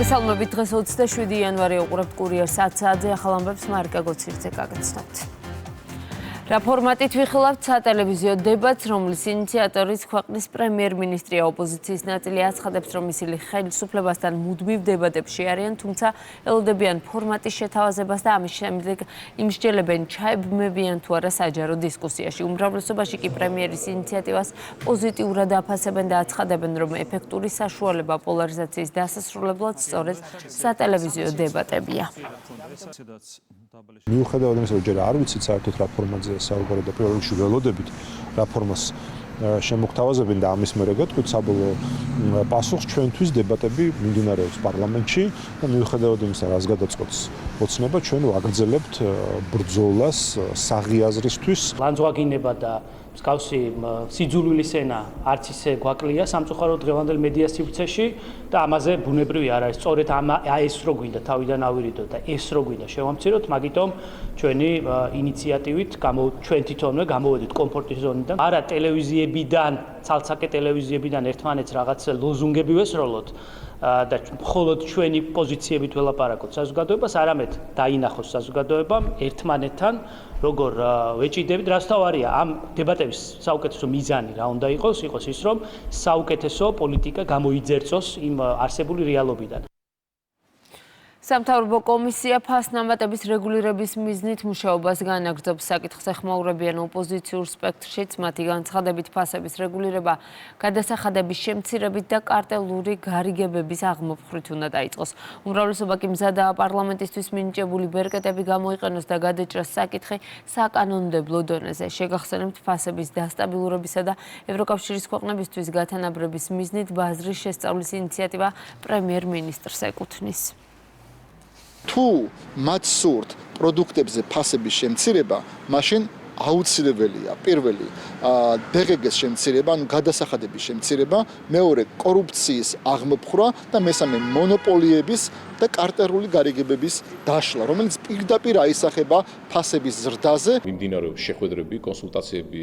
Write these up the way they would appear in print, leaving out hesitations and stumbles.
მოგესალმებით, დღეს 27 იანვარი უყურებთ კურიერს 10 საათზე ახალ ამბებს მარიკა გოცირიძე გაგაცნობთ. რა ფორმატით ვიხილავთ სატელევიზიო დებატს, რომლის ინიციატორიც ქვეყნის პრემიერ-მინისტრია. ოპოზიციის ნაწილი აცხადებს, რომ ისინი ხელისუფლებასთან მუდმივ დებატებში არიან, თუმცა ელოდებიან ფორმატის შეთავაზებას და ამის შემდეგ იმსჯელებენ ჩაებმებიან თუ არა საჯარო დისკუსიაში. უმრავლესობაში კი პრემიერის ინიციატივას პოზიტიურად აფასებენ და აცხადებენ, რომ ეფექტური საშუალება პოლარიზაციის დასასრულებლად სწორედ სატელევიზიო დებატებია. მიუხედავად იმისა, რომ ჯერ არ ვიცით საერთოდ რა ფორმატზე საუბარი და პირველ რიგში ველოდებით რა ფორმას შემოგთავაზებენ და ამის მერე გეტყვით საბოლოო პასუხს ჩვენთვის დებატები მიმდინარეობს პარლამენტში და მიუხედავად იმისა, რაც გადაწყვეტს ოცნება, ჩვენ ვაგრძელებთ ბრძოლას საღიაზრისთვის. ლანძღვაგინება და მსგავსი სიძულვილის ენა არც ისე გვაკლია სამწუხაროდ დღევანდელ მედია სივრცეში და ამაზე ბუნებრივი არ არის. სწორედ ეს რო გვინდა თავიდან ავირიდოთ და ეს რო გვინდა შევამციროთ, მაგიტომ ჩვენი ინიციატივით ჩვენ თვითონვე გამოვედით კომფორტის ზონიდან. არა ტელევიზიებიდან, ცალსაკე ტელევიზიებიდან ერთმანეთს რაღაც ლოზუნგები ვესროლოთ და მხოლოდ ჩვენი პოზიციებით ველაპარაკოთ საზოგადოებას, არამედ დაინახოს საზოგადოებამ ერთმანეთთან როგორ ვეჭიდებით, რაც თავარია ამ დებატების საუკეთესო მიზანი რა უნდა იყოს ის, რომ საუკეთესო პოლიტიკა გამოიძერწოს იმ არსებული რეალობიდან. სამთავრობო კომისია ფასნამატების რეგულირების მიზნით მუშაობას განაგრძობს. საკითხს ეხმაურებიან ოპოზიციურ სპექტრშიც, მათი განცხადებით ფასების რეგულირება გადასახადების შემცირებით და კარტელური გარიგებების აღმოფხვრით უნდა დაიწყოს. უმრავლესობა კი მზადაა პარლამენტისთვის მინიჭებული ბერკეტები გამოიყენოს და გადაჭრას საკითხი საკანონმდებლო დონეზე. შეგახსენებთ, ფასების დასტაბილურებისა და ევროკავშირის ქვეყნებისთვის გათანაბრების მიზნით ბაზრის შესწავლის ინიციატივა პრემიერ-მინისტრს ეკუთვნის. თუ მათ სურთ პროდუქტებზე ფასების შემცირება, მაშინ აუცილებელია პირველი DGG-ს შემცირება, ანუ გადასახადების შემცირება, მეორე კორუფციის აღმოფხვრა და მესამე მონოპოლიების და კარტელური გარიგებების დაშლა, რომელიც პირდაპირ აისახება ფასების ზრდაზე. მიმდინარეობს შეხვედრები, კონსულტაციები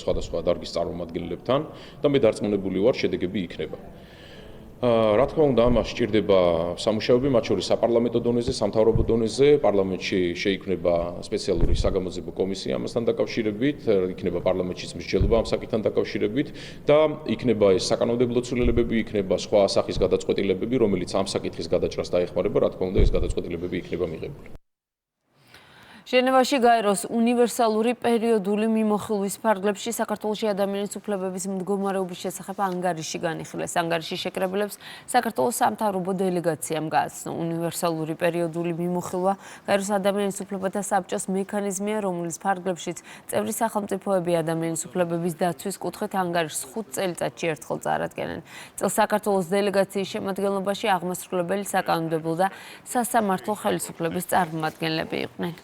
სხვადასხვა დარგის წარმომადგენლებთან და მე დარწმუნებული ვარ, შედეგები იქნება. რა თქმა უნდა, ამას სჭირდება სამუშაოები, მათ შორის საპარლამენტო დონეზე, სამთავრობო დონეზე, პარლამენტში შეიქმნება სპეციალური საგამოძიებო კომისია ამასთან დაკავშირებით, იქნება პარლამენტშიც მსჯელობა ამ საკითხთან დაკავშირებით და იქნება ეს საკანონმდებლო ცვლილებები, იქნება სხვა სახის გადაწყვეტილებები, რომელიც ამ საკითხის გადაჭრას დაეხმარება, რა თქმა უნდა, ეს გადაწყვეტილებები იქნება მიღებული. ჟენევაში გაეროს უნივერსალური პერიოდული მიმოხილვის ფარგლებში საქართველოში ადამიანის უფლებების მდგომარეობის შესახებ ანგარიში განიხილეს. ანგარიში შეკრებილებს საქართველოს სამთავრობო დელეგაციამ გააცნო. უნივერსალური პერიოდული მიმოხილვა გაეროს ადამიანის უფლებათა საბჭოს მექანიზმია, რომლის ფარგლებშიც წევრი სახელმწიფოები ადამიანის უფლებების დაცვის კუთხით ანგარიშს 5 წელიწადში ერთხელ წარადგენენ. წელს საქართველოს დელეგაციის შემადგენლობაში აღმასრულებელი, საკანონმდებლო და სასამართლო ხელისუფლების წარმომადგენლები იყვნენ.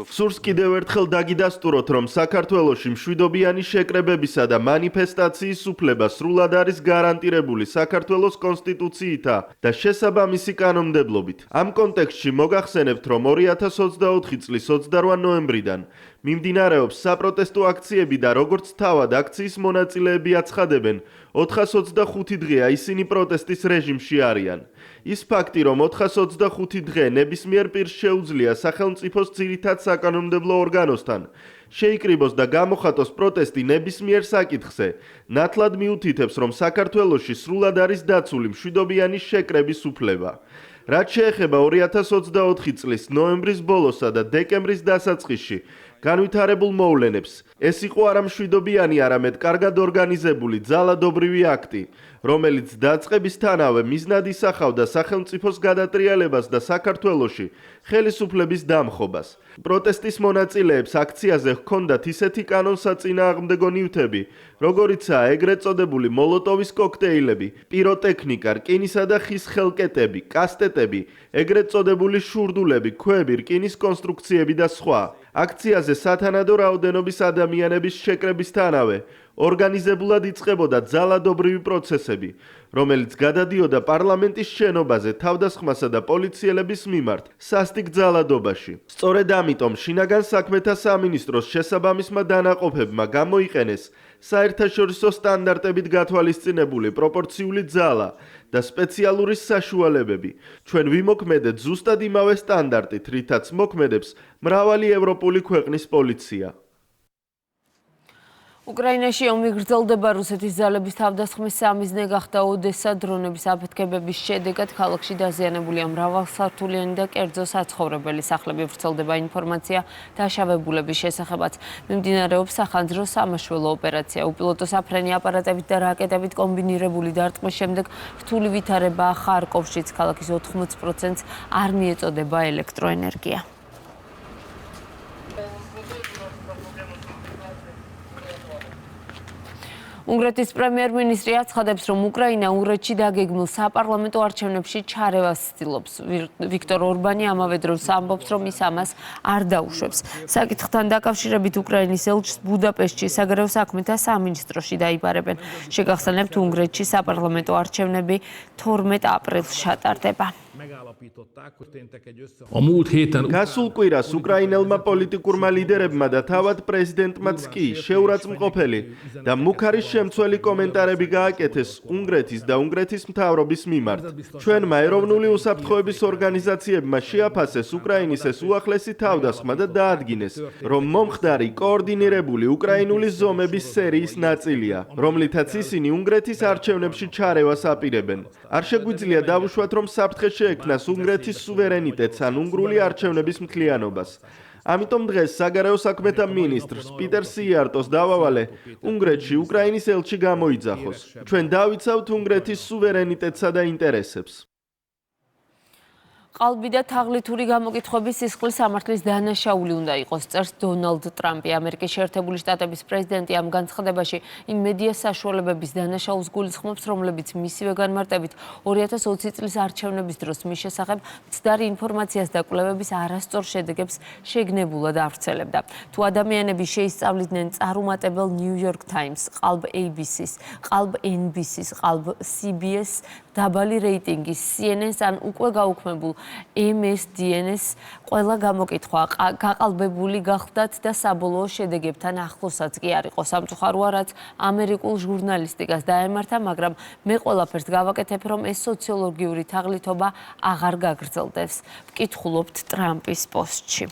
სურს კიდევ ერთხელ დაგიდასტუროთ, რომ საქართველოში მშვიდობიანი შეკრებებისა და მანიფესტაციის უფლება სრულად არის გარანტირებული საქართველოს კონსტიტუციითა და შესაბამისი კანონმდებლობით. ამ კონტექსტში მოგახსენებთ, რომ 2024 წლის 28 ნოემბრიდან მიმდინარეობს საპროტესტო აქციები და როგორც თავად აქციის მონაწილეები აცხადებენ, 425 დღეა ისინი პროტესტის რეჟიმში არიან. ის ფაქტი, რომ 425 დღე ნებისმიერ პირს შეუძლია სახელმწიფოს ძირითად საკანონმდებლო ორგანოსთან შეიკრიბოს და გამოხატოს პროტესტი ნებისმიერ საკითხზე, ნათლად მიუთითებს, რომ საქართველოში სრულად არის დაცული მშვიდობიანი შეკრების უფლება. რაც შეეხება 2024 წლის ნოემბრის ბოლოსა და დეკემბრის დასაწყისში განვითარებულ მოვლენებს, ეს იყო არა მშვიდობიანი, არამედ კარგად ორგანიზებული ძალადობრივი აქტი, რომელიც დაწყებისთანავე მიზნად ისახავდა სახელმწიფოს გადატრიალებას და საქართველოში ხელისუფლების დამხობას. პროტესტის მონაწილეებს აქციაზე ჰქონდათ ისეთი კანონსაწინააღმდეგო ნივთები, როგორიცაა ეგრეთ წოდებული მოლოტოვის კოქტეილები, პიროტექნიკა, რკინისა და ხის ხელკეტები, კასტეტები, ეგრეთ წოდებული შურდულები, ქვები, რკინის კონსტრუქციები და სხვა. აქციაზე სათანადო რაოდენობის ადამიანების შეკრებისთანავე ორგანიზებულად იწყებოდა ძალადობრივი პროცესები, რომელიც გადადიოდა პარლამენტის შენობაზე თავდასხმასა და პოლიციელების მიმართ სასტიკ ძალადობაში. სწორედ ამიტომ შინაგან საქმეთა სამინისტროს შესაბამისმა დანაყოფებმა გამოიყენეს საერთაშორისო სტანდარტებით გათვალისწინებული პროპორციული ძალა და სპეციალური საშუალებები. ჩვენ ვიმოქმედეთ ზუსტად იმავე სტანდარტით, რითაც მოქმედებს მრავალი ევროპული ქვეყნის პოლიცია. უკრაინაში ომი გრძელდება. რუსეთის ძალების თავდასხმის სამიზნე გახდა ოდესა. დრონების აფეთქებების შედეგად ქალაქში დაზიანებულია მრავალსართულიანი და კერძო საცხოვრებელი სახლები. ვრცელდება ინფორმაცია დაშავებულების შესახებაც. მიმდინარეობს სახანძრო სამაშველო ოპერაცია. უპილოტო საფრენი აპარატებით და რაკეტებით კომბინირებული დარტყმის შემდეგ რთული ვითარება ხარკოვშიც. ქალაქის 80%-ს არ მიეწოდება ელექტროენერგია. უნგრეთის პრემიერ-მინისტრი აცხადებს, რომ უკრაინა უნგრეთში დაგეგმილ საპარლამენტო არჩევნებში ჩარევას ცდილობს. ვიქტორ ორბანი ამავე დროს ამბობს, რომ ის ამას არ დაუშვებს. საკითხთან დაკავშირებით უკრაინის ელჩს ბუდაპეშტში საგარეო საქმეთა სამინისტროში დაიბარებენ. შეგახსენებთ, უნგრეთში საპარლამენტო არჩევნები 12 აპრილს ჩატარდება. გასულ კვირას უკრაინელმა პოლიტიკურმა ლიდერებმა და თავად პრეზიდენტმაც კი შეურაცხმყოფელი და მუქარი შემცველი კომენტარები გააკეთეს უნგრეთის და უნგრეთის მთავრობის მიმართ. ჩვენმა ეროვნული უსაფრთხოების ორგანიზაციებმა შეაფასეს უკრაინის ეს უახლესი თავდასხმა და დაადგინეს, რომ მომხდარი კოორდინირებული უკრაინული ზომების სერიის ნაწილია, რომლითაც ისინი უნგრეთის არჩევნებში ჩარევას აპირებენ. არ შეგვიძლია დავუშვათ, რომ საფრთხე შეექმნას უნგრეთის სუვერენიტეტს ან უნგრული არჩევნების მთლიანობას. ამიტომ დღეს საგარეო საქმეთა მინისტრს პიტერ სიარტოს დავავალე უნგრეთში უკრაინის ელჩი გამოიძახოს. ჩვენ დავიცავთ უნგრეთის სუვერენიტეტსა და ინტერესებს. ყალბი და თაღლითური გამოკითხვების სისხლის სამართლის დანაშაული უნდა იყოს, წერს დონალდ ტრამპი. ამერიკის შეერთებული შტატების პრეზიდენტი ამ განცხადებაში იმ მედია საშუალებების დანაშაულს გულისხმობს, რომლებიც მისივე განმარტებით 2020 წლის არჩევნების დროს მის შესახებ მცდარი ინფორმაციას და კვლევების არასწორ შედეგებს შეგნებულად ავრცელებდა. თუ ადამიანები შეისწავლიდნენ წარუმატებელ New York Times, ყალბ ABC-ს, ყალბ NBC-ს, ყალბ CBS, დაბალი რეიტინგის CNN-ს ან უკვე გაუქმებულ MSDN-ს, ყველა გამოკითხვა გაყალბებული გახდათ და საბოლოო შედეგებთან ახლოსაც კი არ იყო. სამწუხაროა, რაც ამერიკულ ჟურნალისტიკას დაემართა, მაგრამ მე ყველაფერს გავაკეთებ, რომ ეს სოციოლოგიური თაღლითობა აღარ გაგრძელდეს. ვკითხულობთ ტრამპის პოსტში.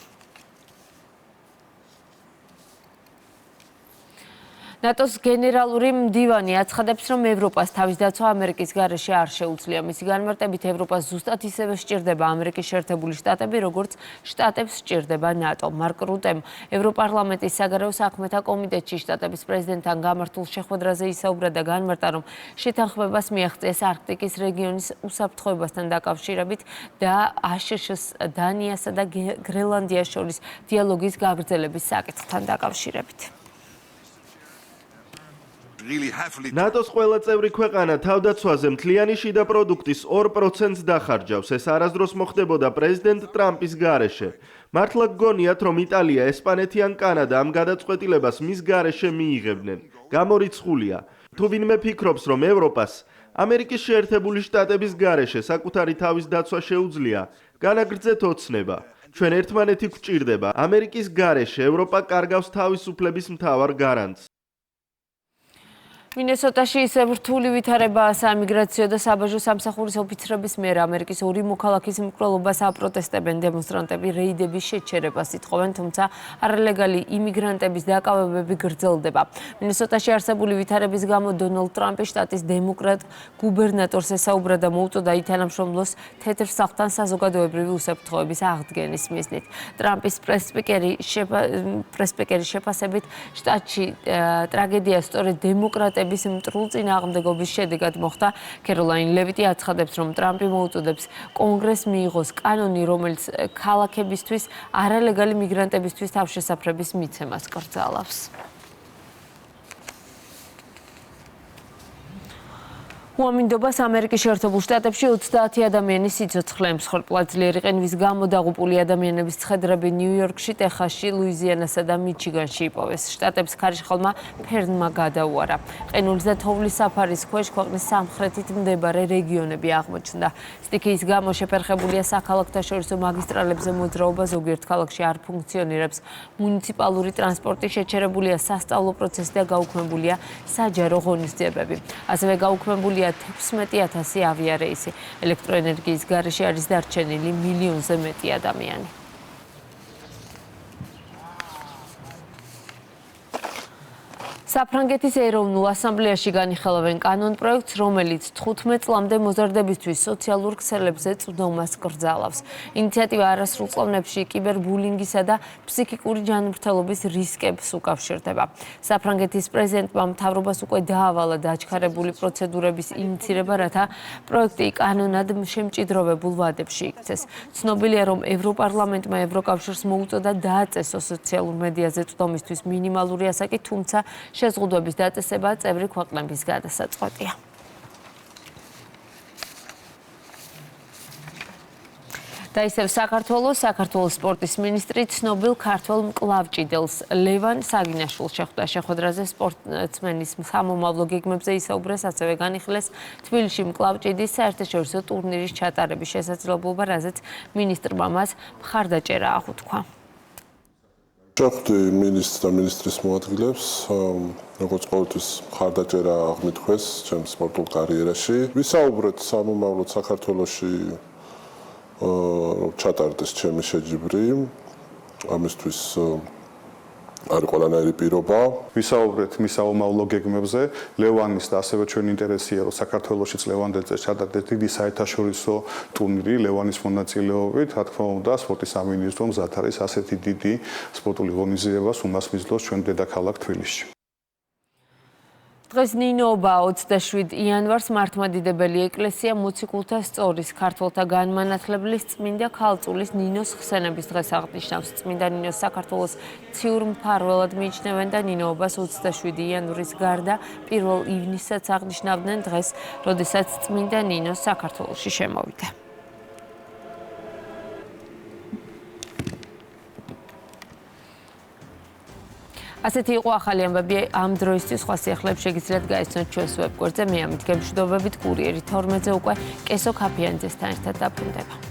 ნატოს გენერალური მდივანი აცხადებს, რომ ევროპას თავის დაცვა ამერიკის გარეშე არ შეუძლია. მისი განმარტებით, ევროპას ზუსტად ისევე სჭირდება ამერიკის შეერთებული შტატები, როგორც შტატებს სჭირდება ნატო. მარკ რუტემ ევროპარლამენტის საგარეო საქმეთა კომიტეტში შტატების პრეზიდენტთან გამართულ შეხვედრაზე ისაუბრა და განმარტა, რომ შეთანხმებას მიაღწიეს არქტიკის რეგიონის უსაფრთხოებასთან დაკავშირებით და აშშ-ს დანიასა და გრენლანდიას შორის დიალოგის გაგრძელების საკითხთან დაკავშირებით. ნატოს ყველა წევრი ქვეყანა თავდაცვაზე მთლიანი შიდა პროდუქტის 2%-ს დახარჯავს. ეს არასდროს მოხდებოდა პრეზიდენტ ტრამპის გარეშე. მართლა გგონიათ, რომ იტალია, ესპანეთი ან კანადა ამ გადაწყვეტილებას მის გარეშე მიიღებდნენ. გამორიცხულია. თუ ვინმე ფიქრობს, რომ ევროპას ამერიკის შეერთებული შტატების გარეშე საკუთარი თავის დაცვა შეუძლია, განაგრძეთ ოცნება. ჩვენ ერთმანეთი გვჭირდება. ამერიკის გარეშე ევროპა კარგავს თავისუფლების მთავარ გარანტს. მინესოტაში ისევ რთული ვითარებაა საიმიგრაციო და საბაჟო სამსახურის ოფიცრების მიერ. ამერიკის ორი მოქალაქის მკვლელობას აპროტესტებენ. დემონსტრანტები რეიდების შეჩერებას ითხოვენ, თუმცა არალეგალი იმიგრანტების დაკავებები გრძელდება. მინესოტაში არსებული ვითარების გამო დონალდ ტრამპი შტატის დემოკრატ გუბერნატორს ესაუბრა და მოუწოდა ითანამშრომლოს თეთრ სახლთან საზოგადოებრივი უსაფრთხოების აღდგენის მიზნით. ტრამპის პრესპიკერის შეფასებით შტატში ტრაგედია სწორედ დემოკრატ მტრულ წინააღმდეგობის შედეგად მოხდა. კეროლაინ ლევიტი აცხადებს, რომ ტრამპი მოუწოდებს კონგრესს მიიღოს კანონი, რომელიც ქალაქებისთვის არალეგალი მიგრანტებისთვის თავშესაფრების მიცემას კრძალავს. უამინდობას ამერიკის შეერთებულ შტატებში 30 ადამიანის სიცოცხლე მსხვერპლად ძლიერი ყინვის გამო დაღუპული ადამიანების ცხედრები ნიუ-იორკში, ტეხასში, ლუიზიანასა და მიჩიგანში იპოვეს. შტატების ქარიშხალმა ფერნმა გადაუარა. ყინულის და თოვლის საფარის ქვეშ ქვეყნის სამხრეთით მდებარე რეგიონები აღმოჩნდა. სტიქიის გამო შეფერხებულია საქალაქთაშორისო მაგისტრალებზე მოძრაობა, ზოგიერთ ქალაქში არ ფუნქციონირებს. მუნიციპალური ტრანსპორტი შეჩერებულია, სასწავლო პროცესი და გაუქმებულია საჯარო ღონისძიებები. ასევე გაუქმებულია 16,000 ავიარეისი. ელექტროენერგიის გარეშე არის დარჩენილი მილიონზე მეტი ადამიანი. საფრანგეთის ეროვნულ ასამბლეაში განიხილავენ კანონპროექტს, რომელიც 15 წლამდე მოზარდებისთვის სოციალურ ქსელებზე წვდომას კრძალავს. ინიციატივა არასრულ წლებში კიბერბულინგისა და ფსიქიკური ჯანმრთელობის რისკებს უკავშირდება. საფრანგეთის პრეზიდენტმა მთავრობას უკვე დაავალა დაჩქარებული პროცედურების ინიცირება, რათა პროექტი კანონად შემჭიდროვებულ ვადებში იქცეს. ცნობილია, რომ ევროპარლამენტმა ევროკავშირს მოუწოდა დააწესო სოციალურ მედიაზე წვდომისთვის მინიმალური ასაკი, თუმცა შეზღუდვების დაწესება წევრი ქვეყნების გადასაწყვეტია. და ისევ საქართველოს სპორტის მინისტრი ცნობილ ქართველ მკლავჭიდელს ლევან საგინაშვილს შეხვდა. შეხვედრაზე სპორტსმენის სამომავლო გეგმებზე ისაუბრეს, ასევე განიხილეს თბილისში მკლავჭიდის საერთაშორისო ტურნირის ჩატარების შესაძლებლობა, რაზეც მინისტრმა მას მხარდაჭერა აღუთქვა. შეხვდი მინისტრს და მინისტრის მოადგილეებს, როგორც ყოველთვის მხარდაჭერა აღმითქვეს ჩემს სპორტულ კარიერაში. ვისაუბრეთ სამომავლოდ საქართველოში ჩატარდეს ჩემი შეჯიბრი. ამისთვის არის ყველანაირი პირობა. ვისაუბრეთ მის საომავლო გეგმებზე, ლევანის და ასევე ჩვენი ინტერესია, რომ საქართველოშიც ლევანდელზე ჩატარდეს დიდი საერთაშორისო ტურნირი ლევანის მონაწილეობით. რა თქმა უნდა, სპორტის სამინისტრო მზად არის ასეთი დიდი სპორტული ღონისძიებას უმასპინძლოს ჩვენ დედაქალაქ თბილისში. დღეს ნინოობა 27 იანვარს მართლმადიდებელი ეკლესია მოციქულთა სწორის ქართველთა განმანათლებლის წმინდა ქალწულის ნინოს ხსენების დღეს აღნიშნავს. წმინდა ნინოს საქართველოს ციურ მფარველად მიიჩნევენ და ნინოობას 27 იანვრის გარდა 1 ივნისსაც აღნიშნავდნენ დღეს, როდესაც წმინდა ნინო საქართველოში შემოვიდა. ასეთი იყო ახალი ამბები ამ დროისთვის. სხვა სიახლეებს შეგიძლიათ გაიცნოთ ჩვენს ვებგვერდზე. მე ამით გემშვიდობებით, კურიერი 12-ზე უკვე კესო ქაფიანძესთან ერთად დაბრუნდება.